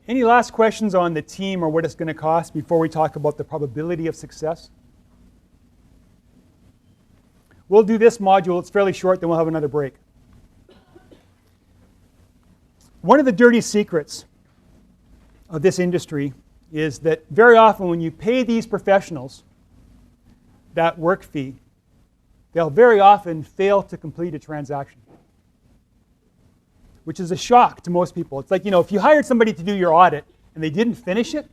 Any last questions on the team or what it's going to cost before we talk about the probability of success? We'll do this module. It's fairly short, then we'll have another break. One of the dirty secrets of this industry is that very often when you pay these professionals that work fee, they'll very often fail to complete a transaction, which is a shock to most people. It's like, if you hired somebody to do your audit and they didn't finish it,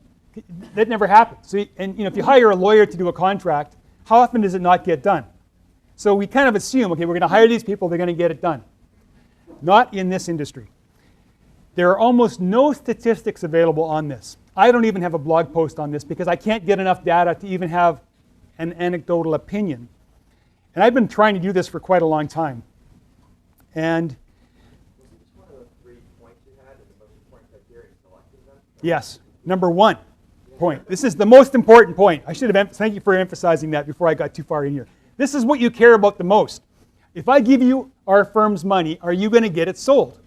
that never happens. So, if you hire a lawyer to do a contract, how often does it not get done? So we kind of assume, okay, we're going to hire these people, they're going to get it done. Not in this industry. There are almost no statistics available on this. I don't even have a blog post on this because I can't get enough data to even have an anecdotal opinion. And I've been trying to do this for quite a long time. And was it just one of the 3 points you had as the most important criteria in selecting them? yes, number 1 point. This is the most important point. I should have, thank you for emphasizing that before I got too far in here. This is what you care about the most. If I give you our firm's money, are you going to get it sold?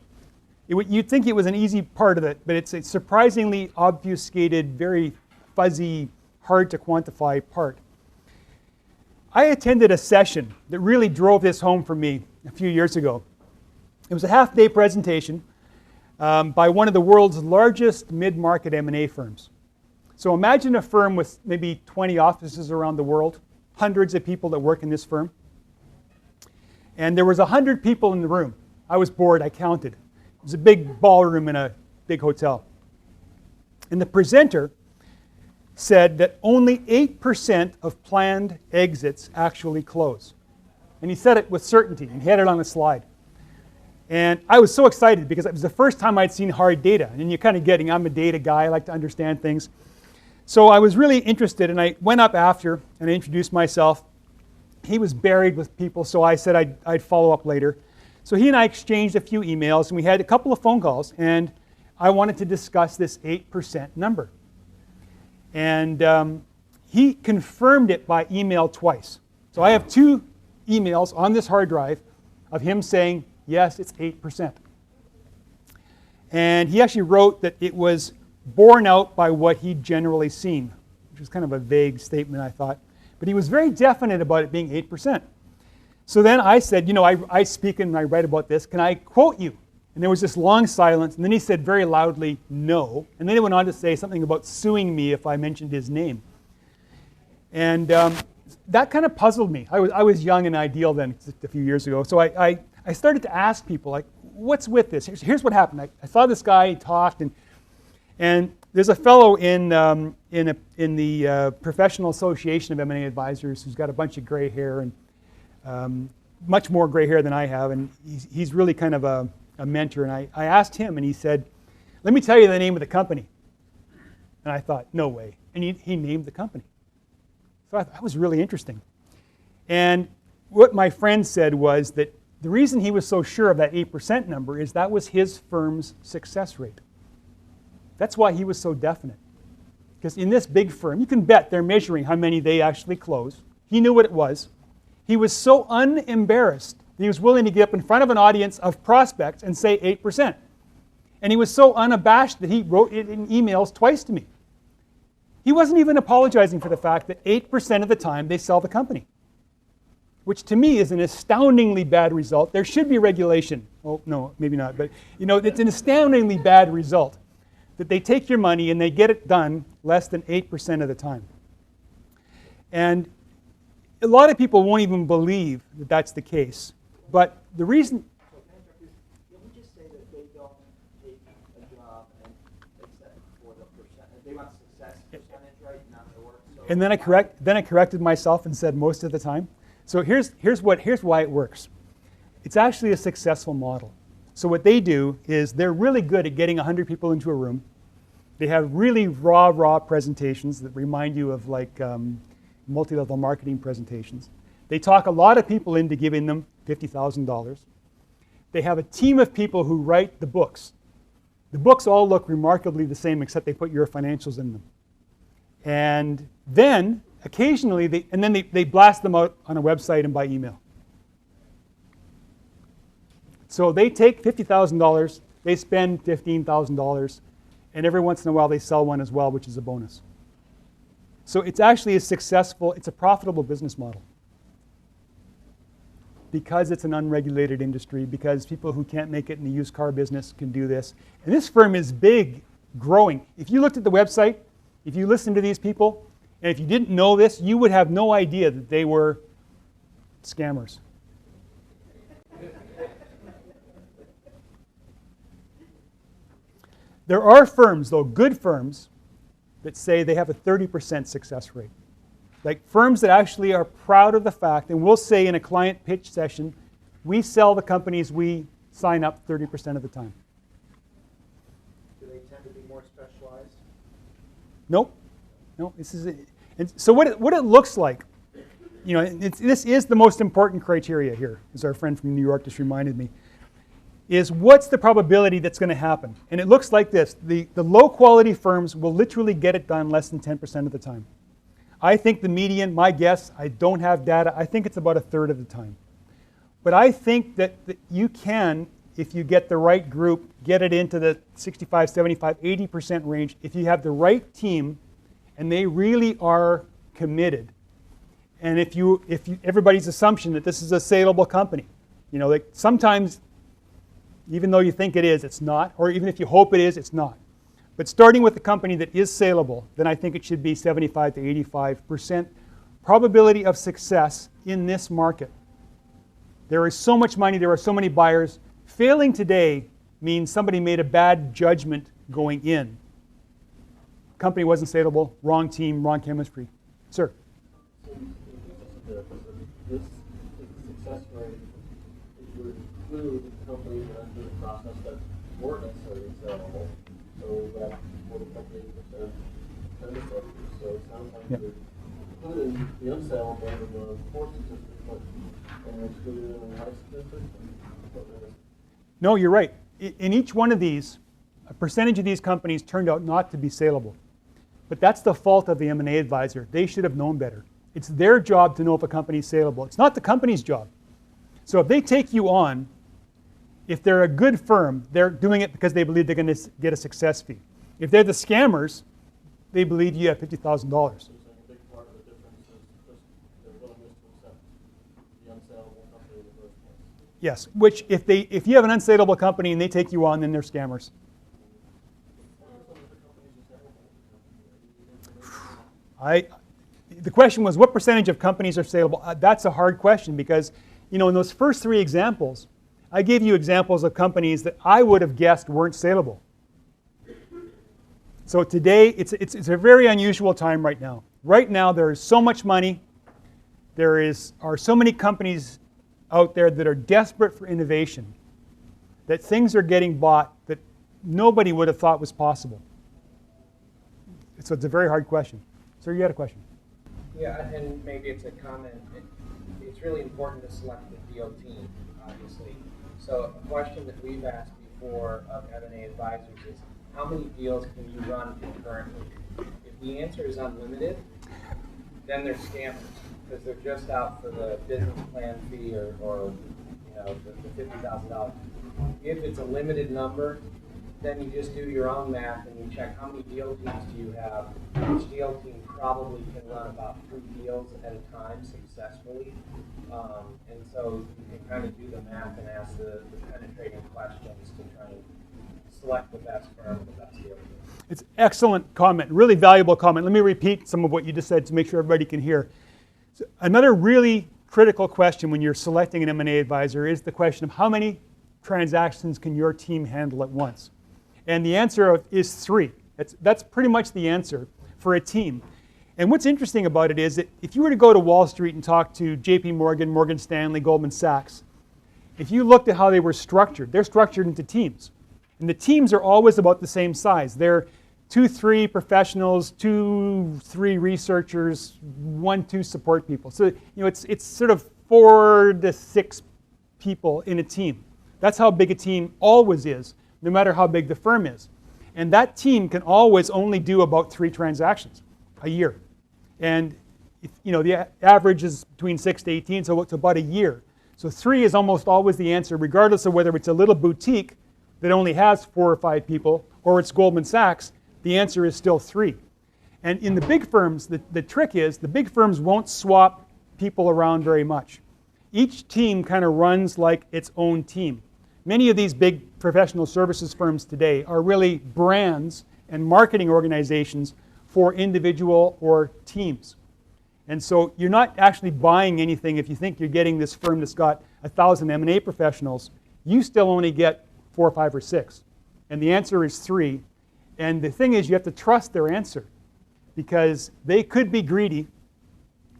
You'd think it was an easy part of it, but it's a surprisingly obfuscated, very fuzzy, hard to quantify part. I attended a session that really drove this home for me a few years ago. It was a half-day presentation by one of the world's largest mid-market M&A firms. So imagine a firm with maybe 20 offices around the world, hundreds of people that work in this firm. And there was 100 people in the room. I was bored, I counted. It was a big ballroom in a big hotel. And the presenter said that only 8% of planned exits actually close. And he said it with certainty, and he had it on a slide. And I was so excited because it was the first time I'd seen hard data. And you're kind of getting, I'm a data guy, I like to understand things. So I was really interested, and I went up after and I introduced myself. He was buried with people, so I said I'd follow up later. So he and I exchanged a few emails, and we had a couple of phone calls, and I wanted to discuss this 8% number. And he confirmed it by email twice. So I have 2 emails on this hard drive of him saying, yes, it's 8%. And he actually wrote that it was borne out by what he'd generally seen, which was kind of a vague statement, I thought. But he was very definite about it being 8%. So then I said, I speak and I write about this. Can I quote you? And there was this long silence. And then he said very loudly, no. And then he went on to say something about suing me if I mentioned his name. And that kind of puzzled me. I was young and ideal then, just a few years ago. So I started to ask people, like, what's with this? Here's what happened. I saw this guy, he talked, and there's a fellow in the Professional Association of M&A Advisors who's got a bunch of gray hair, and much more gray hair than I have, and he's really kind of a mentor. And I asked him, and he said, let me tell you the name of the company. And I thought, no way. And he named the company. So I thought that was really interesting. And what my friend said was that the reason he was so sure of that 8% number is that was his firm's success rate. That's why he was so definite. Because in this big firm, you can bet they're measuring how many they actually close. He knew what it was. He was so unembarrassed that he was willing to get up in front of an audience of prospects and say 8%. And he was so unabashed that he wrote it in emails twice to me. He wasn't even apologizing for the fact that 8% of the time they sell the company, which to me is an astoundingly bad result. There should be regulation. Oh, no, maybe not. But it's an astoundingly bad result that they take your money and they get it done less than 8% of the time. And a lot of people won't even believe that that's the case. But the reason... Can we just say that they don't take a job and accept for the percentage? They want success percentage, right? Not the work. So and then I corrected myself and said most of the time. So here's why it works. It's actually a successful model. So what they do is they're really good at getting 100 people into a room. They have really raw presentations that remind you of like multi-level marketing presentations. They talk a lot of people into giving them $50,000. They have a team of people who write the books. The books all look remarkably the same except they put your financials in them. And then occasionally they blast them out on a website and by email. So they take $50,000, they spend $15,000, and every once in a while they sell one as well, which is a bonus. So it's actually a successful, it's a profitable business model. Because it's an unregulated industry, because people who can't make it in the used car business can do this. And this firm is big, growing. If you looked at the website, if you listened to these people, and if you didn't know this, you would have no idea that they were scammers. There are firms, though, good firms, that say they have a 30% success rate. Like firms that actually are proud of the fact, and we'll say in a client pitch session, we sell the companies we sign up 30% of the time. Do they tend to be more specialized? Nope. No, this is it. And so what it looks like, you know, this is the most important criteria here, as our friend from New York just reminded me, is what's the probability that's going to happen? And it looks like this. The low quality firms will literally get it done less than 10% of the time. I think the median, my guess, I don't have data, I think it's about a third of the time. But I think that you can, if you get the right group, get it into the 65, 75, 80% range, if you have the right team and they really are committed. And if everybody's assumption that this is a saleable company, you know, like sometimes even though you think it is, it's not, or even if you hope it is, it's not. But starting with a company that is saleable, then I think it should be 75 to 85% probability of success in this market. There is so much money, there are so many buyers. Failing today means somebody made a bad judgment going in. Company wasn't saleable, wrong team, wrong chemistry. Sir? This success rate, it would include companies that went through the process that weren't necessarily sellable. So that 40% tend to sell. So it sounds like you're including the unsaleable in the core statistics, but and excluding them in the high statistics. No, you're right. In each one of these, a percentage of these companies turned out not to be saleable. But that's the fault of the M&A advisor. They should have known better. It's their job to know if a company is saleable. It's not the company's job. So if they take you on, if they're a good firm, they're doing it because they believe they're going to get a success fee. If they're the scammers, they believe you have $50,000. So a big part of the difference is just their willingness to accept the unsaleable company in the first place. Yes, which if you have an unsaleable company and they take you on, then they're scammers. The question was, what percentage of companies are saleable? That's a hard question because, you know, in those first three examples, I gave you examples of companies that I would have guessed weren't saleable. So today, it's a very unusual time right now. Right now, there is so much money. There are so many companies out there that are desperate for innovation, that things are getting bought that nobody would have thought was possible. So it's a very hard question. Sir, you had a question. Yeah, and maybe it's a comment. It's really important to select the deal team, obviously. So a question that we've asked before of M&A advisors is, how many deals can you run concurrently? If the answer is unlimited, then they're scammers because they're just out for the business plan fee or you know, the $50,000. If it's a limited number, then you just do your own math and you check how many deal teams do you have. Each deal team probably can run about 3 deals at a time successfully. And so you can kind of do the math and ask the penetrating questions to try and select the best firm, the best deal team. It's an excellent comment, really valuable comment. Let me repeat some of what you just said to make sure everybody can hear. So another really critical question when you're selecting an M&A advisor is the question of how many transactions can your team handle at once? And the answer is 3. That's pretty much the answer for a team. And what's interesting about it is that if you were to go to Wall Street and talk to JP Morgan, Morgan Stanley, Goldman Sachs, if you looked at how they were structured, they're structured into teams. And the teams are always about the same size. They're 2-3 professionals, 2-3 researchers, 1-2 support people. So you know, it's sort of 4 to 6 people in a team. That's how big a team always is, no matter how big the firm is. And that team can always only do about 3 transactions a year. And you know, the average is between 6 to 18, so it's about a year. So 3 is almost always the answer, regardless of whether it's a little boutique that only has 4 or 5 people, or it's Goldman Sachs, the answer is still 3. And in the big firms, the trick is the big firms won't swap people around very much. Each team kind of runs like its own team. Many of these big professional services firms today are really brands and marketing organizations for individual or teams. And so you're not actually buying anything if you think you're getting this firm that's got 1,000 M&A professionals. You still only get 4 or 5 or 6. And the answer is 3. And the thing is, you have to trust their answer, because they could be greedy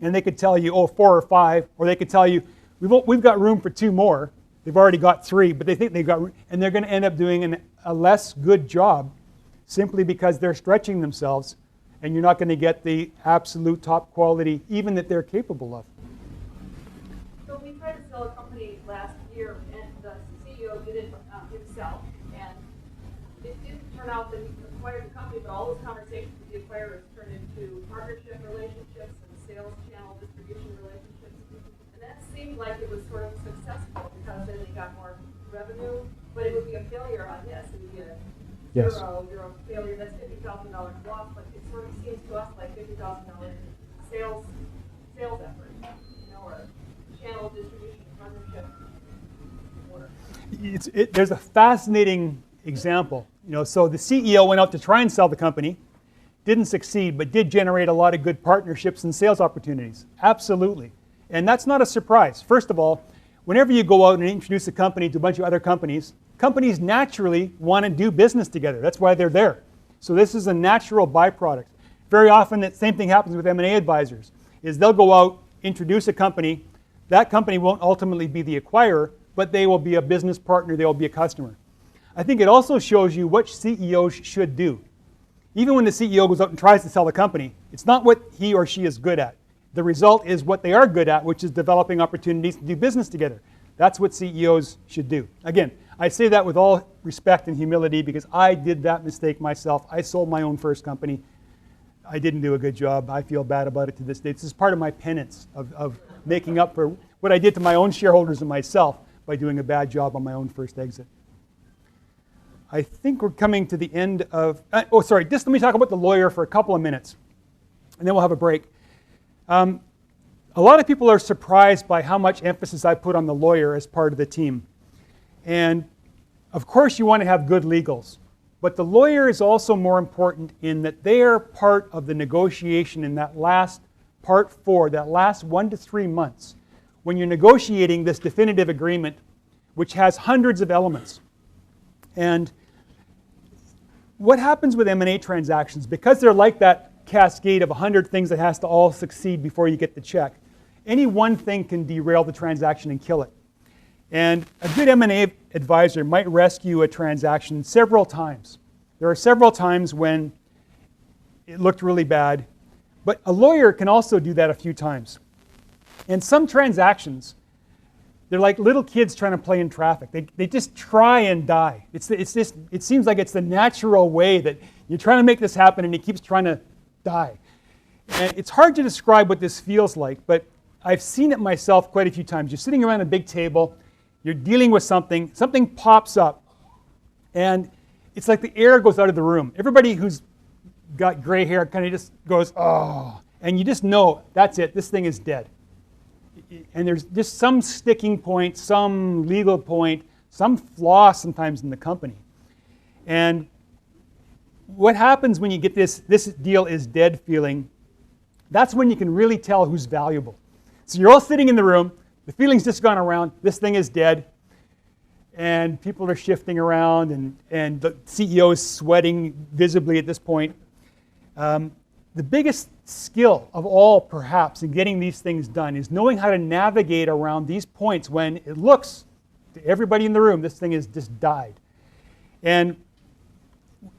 and they could tell you, oh, 4 or 5, or they could tell you, we've got room for 2 more. They've already got 3, but they think they've got room, and they're going to end up doing a less good job simply because they're stretching themselves, and you're not going to get the absolute top quality even that they're capable of. So we tried to sell a company last year, and the CEO did it himself, and it didn't turn out that he acquired the company, but all those conversations with the acquirers turned into partnership relationships and sales channel distribution relationships. And that seemed like it was sort of successful because then they got more revenue, but it would be a failure on this. It would be a Yes. you're a failure, that's $50,000 loss, but it sort of seems to us like $50,000 sales effort, or channel distribution partnership work. There's a fascinating example. So the CEO went out to try and sell the company, didn't succeed, but did generate a lot of good partnerships and sales opportunities. Absolutely. And that's not a surprise. First of all, whenever you go out and introduce a company to a bunch of other companies, companies naturally want to do business together. That's why they're there. So this is a natural byproduct. Very often the same thing happens with M&A advisors, is they'll go out, introduce a company. That company won't ultimately be the acquirer, but they will be a business partner, they will be a customer. I think it also shows you what CEOs should do. Even when the CEO goes out and tries to sell the company, it's not what he or she is good at. The result is what they are good at, which is developing opportunities to do business together. That's what CEOs should do. Again, I say that with all respect and humility because I did that mistake myself. I sold my own first company. I didn't do a good job. I feel bad about it to this day. This is part of my penance of making up for what I did to my own shareholders and myself by doing a bad job on my own first exit. I think we're coming to the end of, just let me talk about the lawyer for a couple of minutes, and then we'll have a break. A lot of people are surprised by how much emphasis I put on the lawyer as part of the team. And of course you want to have good legals, but the lawyer is also more important in that they are part of the negotiation in that last part 4, that last 1 to 3 months, when you're negotiating this definitive agreement, which has hundreds of elements. And what happens with M&A transactions, because they're like that cascade of 100 things that has to all succeed before you get the check, any one thing can derail the transaction and kill it. And a good M&A advisor might rescue a transaction several times. There are several times when it looked really bad, but a lawyer can also do that a few times. And some transactions, they're like little kids trying to play in traffic. They just try and die. It seems like it's the natural way that you're trying to make this happen and it keeps trying to die. And it's hard to describe what this feels like, but I've seen it myself quite a few times. You're sitting around a big table, you're dealing with something pops up, and it's like the air goes out of the room. Everybody who's got gray hair kind of just goes, oh, and you just know, that's it, this thing is dead. And there's just some sticking point, some legal point, some flaw sometimes in the company. And what happens when you get this deal is dead feeling, that's when you can really tell who's valuable. So you're all sitting in the room, the feeling's just gone around, this thing is dead, and people are shifting around, and the CEO is sweating visibly at this point. The biggest skill of all, perhaps, in getting these things done is knowing how to navigate around these points when it looks to everybody in the room, this thing has just died. And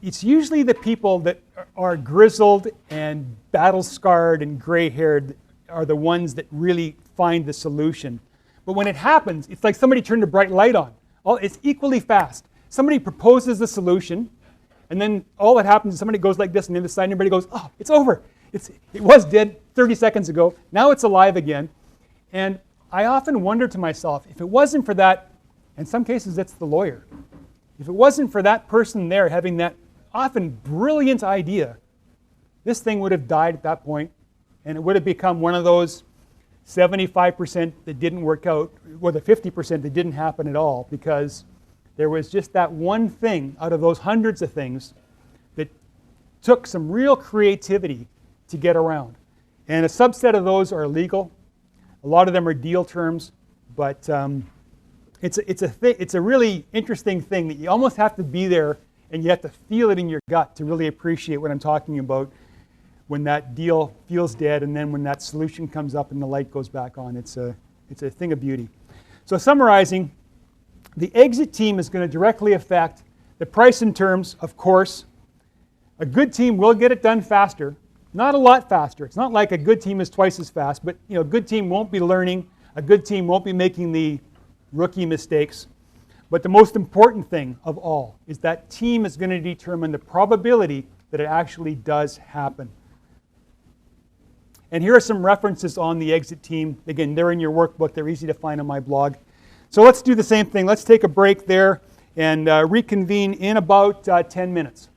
it's usually the people that are grizzled and battle-scarred and gray-haired are the ones that really find the solution. But when it happens, it's like somebody turned a bright light on. It's equally fast. Somebody proposes the solution, and then all that happens is somebody goes like this on the other side, and everybody goes, oh, it's over. It was dead 30 seconds ago. Now it's alive again. And I often wonder to myself, if it wasn't for that, in some cases it's the lawyer. If it wasn't for that person there having that often brilliant idea, this thing would have died at that point, and it would have become one of those 75% that didn't work out, or the 50% that didn't happen at all, because there was just that one thing out of those hundreds of things that took some real creativity to get around. And a subset of those are legal. A lot of them are deal terms, but it's a really interesting thing that you almost have to be there and you have to feel it in your gut to really appreciate what I'm talking about when that deal feels dead and then when that solution comes up and the light goes back on. It's a thing of beauty. So summarizing, the exit team is going to directly affect the price and terms, of course. A good team will get it done faster. Not a lot faster. It's not like a good team is twice as fast, but a good team won't be learning. A good team won't be making the rookie mistakes. But the most important thing of all is that team is going to determine the probability that it actually does happen. And here are some references on the exit team. Again, they're in your workbook. They're easy to find on my blog. So let's do the same thing. Let's take a break there and reconvene in about 10 minutes.